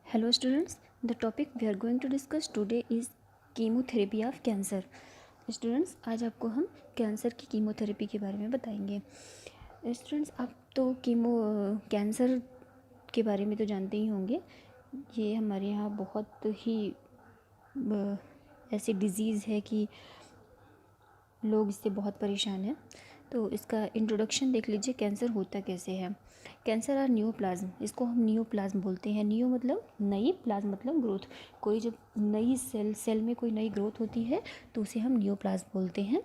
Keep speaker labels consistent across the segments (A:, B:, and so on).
A: Hello students, the topic we are going to discuss today is chemotherapy of cancer. Students, आज आपको हम cancer की chemotherapy के बारे में बताएंगे। स्टूडेंट्स, आप तो कैंसर के बारे में तो जानते ही होंगे। ये हमारे यहाँ बहुत ही ऐसी डिज़ीज़ है कि लोग इससे बहुत परेशान हैं। तो इसका इंट्रोडक्शन देख लीजिए, कैंसर होता कैसे है। कैंसर आर न्यूप्लाज्म, इसको हम न्यूप्लाज्म बोलते हैं। न्यू मतलब नई, प्लाज्म मतलब ग्रोथ। कोई जब नई सेल में कोई नई ग्रोथ होती है तो उसे हम न्यूप्लाज्म बोलते हैं।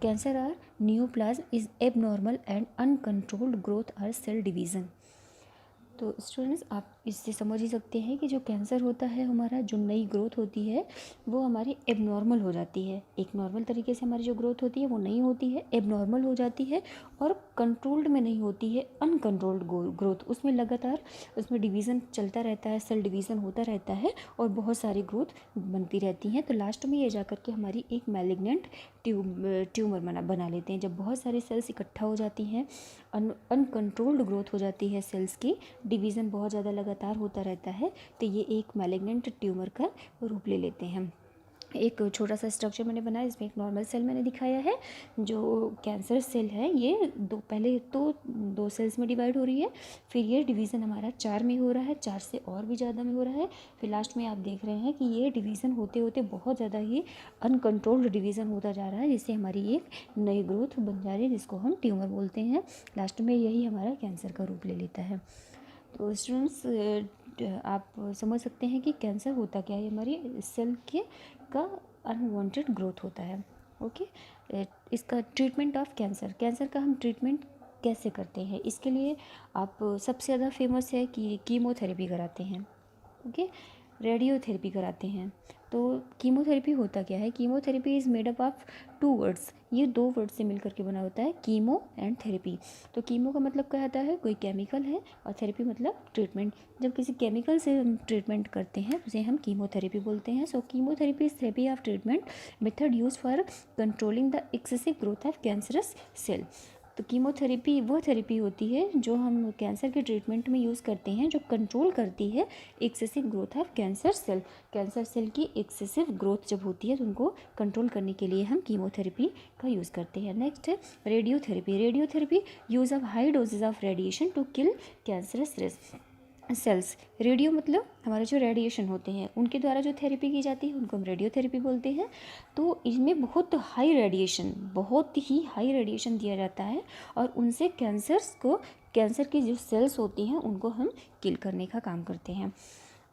A: Cancer or neoplasm is abnormal and uncontrolled growth or cell division. तो स्टूडेंट्स, आप इससे समझ ही सकते हैं कि जो कैंसर होता है, हमारा जो नई ग्रोथ होती है वो हमारी एबनॉर्मल हो जाती है। एक नॉर्मल तरीके से हमारी जो ग्रोथ होती है वो नहीं होती है, एबनॉर्मल हो जाती है और कंट्रोल्ड में नहीं होती है, अनकंट्रोल्ड ग्रोथ। उसमें लगातार उसमें डिवीज़न चलता रहता है, सेल डिवीज़न होता रहता है और बहुत सारी ग्रोथ बनती रहती हैं। तो लास्ट में ये जा कर के हमारी एक मैलिग्नेंट ट्यूमर बना लेते हैं। जब बहुत सारे सेल्स इकट्ठा हो जाती हैं, अनकंट्रोल्ड ग्रोथ हो जाती है सेल्स की, डिवीज़न बहुत ज़्यादा लगातार होता रहता है, तो ये एक मैलिग्नेंट ट्यूमर का रूप ले लेते हैं। एक छोटा सा स्ट्रक्चर मैंने बनाया, इसमें एक नॉर्मल सेल मैंने दिखाया है। जो कैंसर सेल है ये पहले तो दो सेल्स में डिवाइड हो रही है, फिर ये डिवीज़न हमारा 4 में हो रहा है, 4 से और भी ज़्यादा में हो रहा है, फिर लास्ट में आप देख रहे हैं कि ये डिवीज़न होते होते बहुत ज़्यादा ही अनकंट्रोल्ड डिवीज़न होता जा रहा है, जिससे हमारी एक नई ग्रोथ बन जा रही है, जिसको हम ट्यूमर बोलते हैं। लास्ट में यही हमारा कैंसर का रूप ले लेता है। तो स्टूडेंट्स, आप समझ सकते हैं कि कैंसर होता क्या है। हमारी सेल के का अनवांटेड ग्रोथ होता है। ओके, इसका ट्रीटमेंट ऑफ कैंसर का हम ट्रीटमेंट कैसे करते हैं, इसके लिए आप सबसे ज़्यादा फेमस है कि कीमोथेरेपी कराते हैं। ओके, रेडियोथेरेपी कराते हैं। तो कीमोथेरेपी होता क्या है। Chemotherapy is made up of 2 words, ये 2 वर्ड से मिलकर के बना होता है, कीमो एंड थेरेपी। तो कीमो का मतलब क्या आता है, कोई केमिकल है, और थेरेपी मतलब ट्रीटमेंट। जब किसी केमिकल से हम ट्रीटमेंट करते हैं उसे हम कीमोथेरेपी बोलते हैं। So chemotherapy is therapy of treatment method use for controlling the excessive growth of cancerous cell. तो कीमोथेरेपी वह थेरेपी होती है जो हम कैंसर के ट्रीटमेंट में यूज़ करते हैं, जो कंट्रोल करती है excessive growth of cancer cell. Cancer cell की एक्सेसिव ग्रोथ जब होती है तो उनको कंट्रोल करने के लिए हम कीमोथेरेपी का यूज़ करते हैं। नेक्स्ट है radiotherapy. Radiotherapy use of high doses of radiation to kill cancerous cells. Radio मतलब हमारे जो रेडिएशन होते हैं उनके द्वारा जो थेरेपी की जाती है उनको हम रेडियोथेरेपी बोलते हैं। तो इसमें बहुत ही हाई रेडिएशन दिया जाता है और उनसे कैंसर की जो सेल्स होती हैं उनको हम किल करने का काम करते हैं।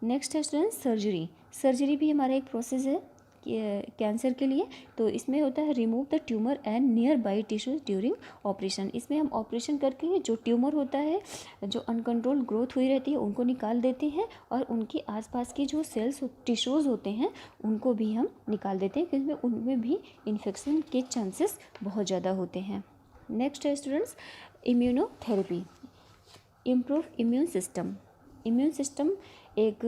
A: नेक्स्ट है स्टूडेंट्स सर्जरी। सर्जरी भी हमारा एक प्रोसेस है कैंसर के लिए। तो इसमें होता है remove the tumour and near by tissues during operation. इसमें हम ऑपरेशन करके जो ट्यूमर होता है, जो अनकंट्रोल ग्रोथ हुई रहती है, उनको निकाल देते हैं और उनके आसपास की जो सेल्स टिश्यूज़ होते हैं उनको भी हम निकाल देते हैं, क्योंकि उनमें भी इन्फेक्शन के चांसेस बहुत ज़्यादा होते हैं। नेक्स्ट है students immunotherapy. Improve immune system एक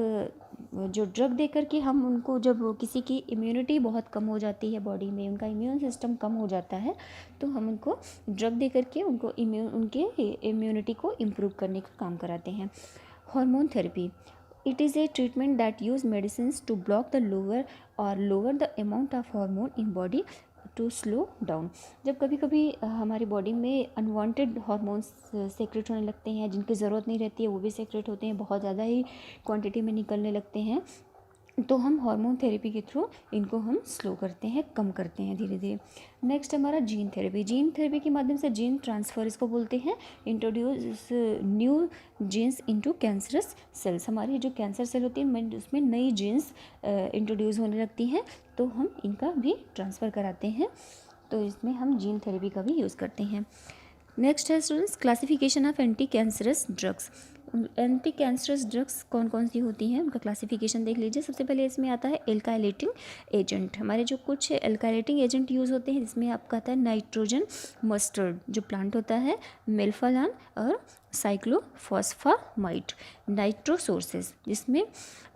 A: जो ड्रग दे करके हम उनको, जब किसी की इम्यूनिटी बहुत कम हो जाती है बॉडी में, उनका इम्यून सिस्टम कम हो जाता है, तो हम उनको ड्रग दे करके उनके इम्यूनिटी को इम्प्रूव करने का काम कराते हैं। Hormone therapy. It is a treatment that use medicine to block the lower the amount of hormone in body to slow down. जब कभी कभी हमारी बॉडी में अनवांटेड हार्मोन्स सेक्रेट होने लगते हैं, जिनकी ज़रूरत नहीं रहती है वो भी सेक्रेट होते हैं, बहुत ज़्यादा ही क्वांटिटी में निकलने लगते हैं, तो हम हार्मोन थेरेपी के थ्रू इनको हम स्लो करते हैं, कम करते हैं धीरे धीरे। नेक्स्ट हमारा जीन थेरेपी के माध्यम से जीन ट्रांसफ़र इसको बोलते हैं। Introduce new genes into cancerous cells. हमारी जो कैंसर सेल होती है उसमें नई जीन्स इंट्रोड्यूस होने लगती हैं, तो हम इनका भी ट्रांसफ़र कराते हैं। तो इसमें हम जीन थेरेपी का भी यूज़ करते हैं। नेक्स्ट है students classification of anti cancerous drugs. Anti cancerous drugs कौन कौन सी होती हैं उनका क्लासिफिकेशन देख लीजिए। सबसे पहले इसमें आता है एल्काइलेटिंग एजेंट। हमारे जो कुछ एल्काइलेटिंग एजेंट यूज़ होते हैं, जिसमें आपका आता है नाइट्रोजन मस्टर्ड जो प्लांट होता है, मेल्फालान और साइक्लोफॉस्फामाइड। नाइट्रो सोर्सेज जिसमें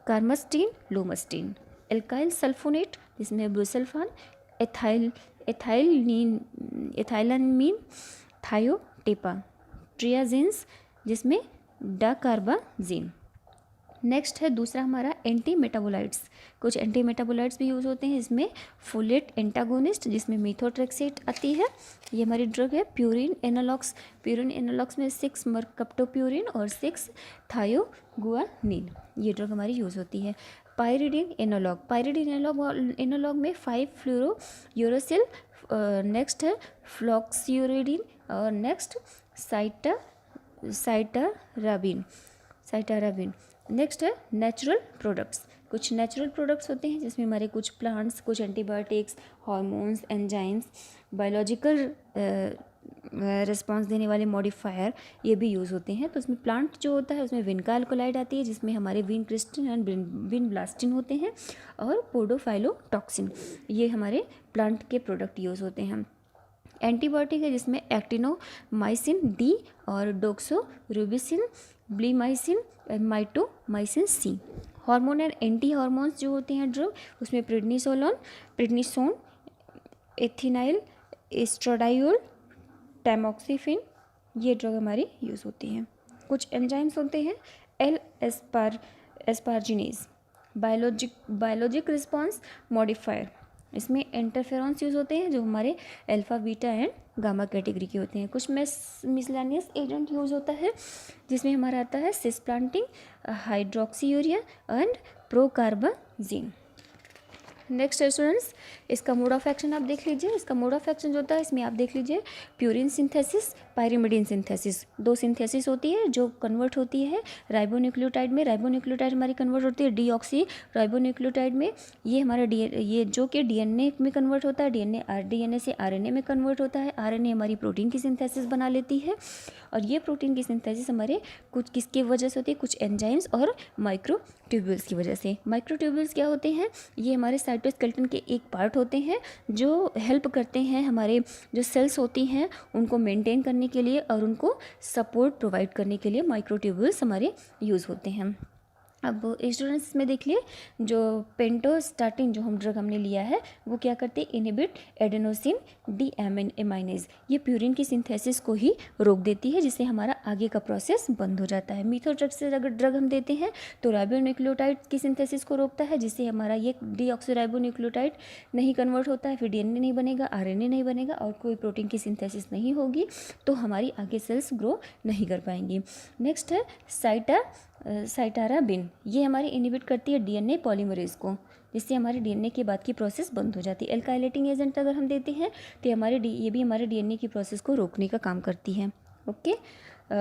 A: कार्मस्टीन, लोमस्टीन। एल्काइल सल्फोनेट जिसमें बुसल्फान, एथाइलामीन, थायोटेपा। ट्रियाजिन्स जिसमें डाकार्बाजिन। नेक्स्ट है दूसरा हमारा एंटी मेटाबोलाइट्स। कुछ एंटी मेटाबोलाइट्स भी यूज़ होते हैं इसमें। फोलेट एंटागोनिस्ट जिसमें मीथोट्रेक्सेट आती है, ये हमारी ड्रग है। प्यूरिन एनालॉग्स, प्यूरिन एनालॉग्स में 6 मरकप्टोप्यूरिन और 6 थायोगुआनिन, ये ड्रग हमारी यूज़ होती है। पायरिडिन एनालॉग, पायरिडिन एनालॉग में 5 फ्लोरो यूरोसिल, नेक्स्ट है फ्लॉक्सियूरिडिन और नेक्स्ट साइटाराबिन। नेक्स्ट है नेचुरल प्रोडक्ट्स। कुछ नेचुरल प्रोडक्ट्स होते हैं जिसमें हमारे कुछ प्लांट्स, कुछ antibiotics, hormones, enzymes, biological response देने वाले मॉडिफायर, ये भी यूज़ होते हैं। तो उसमें प्लांट जो होता है उसमें विनका अल्कोलाइड आती है जिसमें हमारे विनक्रिस्टिन एंड विनब्लास्टिन होते हैं, और पोडोफाइलोटॉक्सिन, ये हमारे प्लांट के प्रोडक्ट यूज़ होते हैं। एंटीबायोटिक है जिसमें एक्टिनोमाइसिन डी और doxorubicin, bleomycin, mitomycin C. Hormone and anti hormones जो होते हैं ड्रग, उसमें प्रेडनिसोन, एथिनाइल, एस्ट्राडायोल, टैमोक्सिफिन, ये ड्रग हमारी यूज़ होती हैं। कुछ एंजाइम्स होते हैं एल एस्पार्जिनेज, बायोलॉजिक रिस्पॉन्स मॉडिफायर, इसमें इंटरफेरॉन्स यूज़ होते हैं जो हमारे alpha beta and gamma category के होते हैं। कुछ मिसलेनियस एजेंट यूज़ होता है जिसमें हमारा आता है सिस्प्लांटिन, हाइड्रोक्सीयूरिया एंड प्रोकार्बाजीन। नेक्स्ट स्टूडेंट्स, इसका मोड ऑफ एक्शन आप देख लीजिए। इसका मोड ऑफ एक्शन जो होता है इसमें आप देख लीजिए purine synthesis, pyrimidine synthesis, 2 synthesis होती है जो कन्वर्ट होती है राइबोन्यूक्लियोटाइड में। राइबोन्यूक्लियोटाइड हमारी कन्वर्ट होती है डीऑक्सी राइबोन्यूक्लियोटाइड में। ये हमारा ये जो कि डीएनए में कन्वर्ट होता है, डीएनए से आरएनए में कन्वर्ट होता है। आरएनए हमारी प्रोटीन की सिंथेसिस बना लेती है, और ये प्रोटीन की सिंथेसिस हमारे कुछ किसकी वजह से होती है, कुछ एंजाइम्स और माइक्रोट्यूब्यूल्स की वजह से। माइक्रोट्यूब्यूल्स क्या होते हैं, ये हमारे साइटोस्केलेटन के एक पार्ट होते हैं जो हेल्प करते हैं हमारे जो सेल्स होती हैं उनको मेंटेन करने के लिए और उनको सपोर्ट प्रोवाइड करने के लिए माइक्रोट्यूब्यूल्स हमारे यूज़ होते हैं। अब स्टूडेंट्स में देख लिए जो पेंटोस्टाटिन जो हम ड्रग हमने लिया है वो क्या करते हैं, इनहिबिट एडेनोसिन डीएमाइनेज, ये प्यूरिन की सिंथेसिस को ही रोक देती है जिससे हमारा आगे का प्रोसेस बंद हो जाता है। मीथोट्रेक्सेट अगर ड्रग हम देते हैं तो राइबोन्यूक्लियोटाइड की सिंथेसिस को रोकता है जिससे हमारा ये डीऑक्सीराइबोन्यूक्लियोटाइड नहीं कन्वर्ट होता है, फिर डीएनए नहीं बनेगा, आरएनए नहीं बनेगा और कोई प्रोटीन की सिंथेसिस नहीं होगी, तो हमारी आगे सेल्स ग्रो नहीं कर पाएंगी। नेक्स्ट है साइटाराबिन, ये हमारी इनहिबिट करती है डीएनए पॉलीमरेज को, जिससे हमारे डीएनए के बाद की प्रोसेस बंद हो जाती है। एल्काइलेटिंग एजेंट अगर हम देते हैं तो ये भी हमारे डीएनए की प्रोसेस को रोकने का काम करती है। ओके,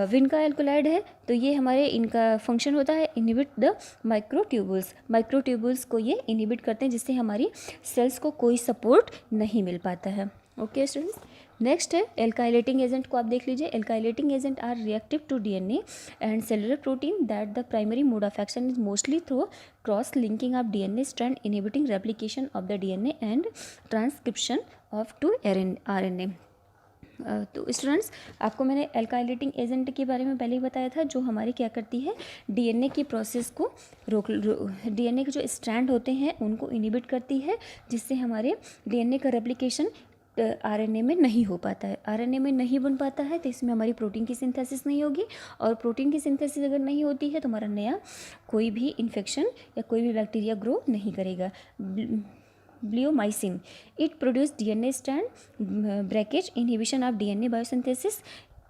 A: विनका एल्कोलाइड है तो ये हमारे इनका फंक्शन होता है इनहिबिट द माइक्रोट्यूबुल्स को ये इनहिबिट करते हैं जिससे हमारी सेल्स को कोई सपोर्ट नहीं मिल पाता है। ओके स्टूडेंट्स, नेक्स्ट है एल्काइलेटिंग एजेंट को आप देख लीजिए। Alkylating agent are reactive to DNA and cellular protein that the primary mode of action is mostly through cross linking of DNA strand inhibiting replication of the DNA and transcription of to RNA. तो students, आपको मैंने alkylating agent के बारे में पहले ही बताया था जो हमारी क्या करती है, डीएनए की प्रोसेस को डीएनए के जो स्ट्रैंड होते हैं उनको इनहिबिट करती है जिससे हमारे डीएनए का रेप्लिकेशन आरएनए में नहीं हो पाता है। आरएनए में नहीं बन पाता है तो इसमें हमारी प्रोटीन की सिंथेसिस नहीं होगी, और प्रोटीन की सिंथेसिस अगर नहीं होती है तो हमारा नया कोई भी इन्फेक्शन या कोई भी बैक्टीरिया ग्रो नहीं करेगा। Bleomycin, it produce DNA strand breakage, inhibition of DNA biosynthesis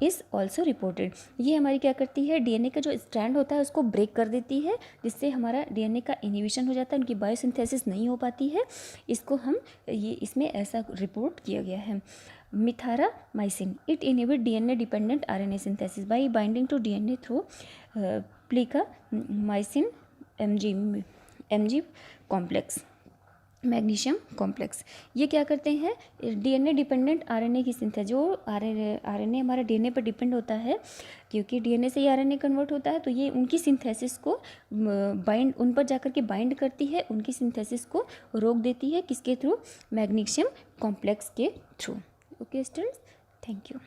A: is also reported. ये हमारी क्या करती है, डीएनए का जो स्ट्रैंड होता है उसको ब्रेक कर देती है जिससे हमारा डीएनए का इनहिबिशन हो जाता है, उनकी बायोसिंथेसिस नहीं हो पाती है। इसको हम इसमें ऐसा रिपोर्ट किया गया है। Mithramycin, it inhibit DNA dependent RNA synthesis by binding to DNA through plicamycin Mg complex, magnesium complex. ये क्या करते हैं, डीएनए डिपेंडेंट आरएनए की सिंथेसिस, जो आरएनए हमारा डीएनए पर डिपेंड होता है क्योंकि डीएनए से ही आरएनए कन्वर्ट होता है, तो ये उनकी सिंथेसिस को उन पर जाकर के बाइंड करती है, उनकी सिंथेसिस को रोक देती है, किसके थ्रू, मैग्नीशियम कॉम्प्लेक्स के through. Okay students, thank you.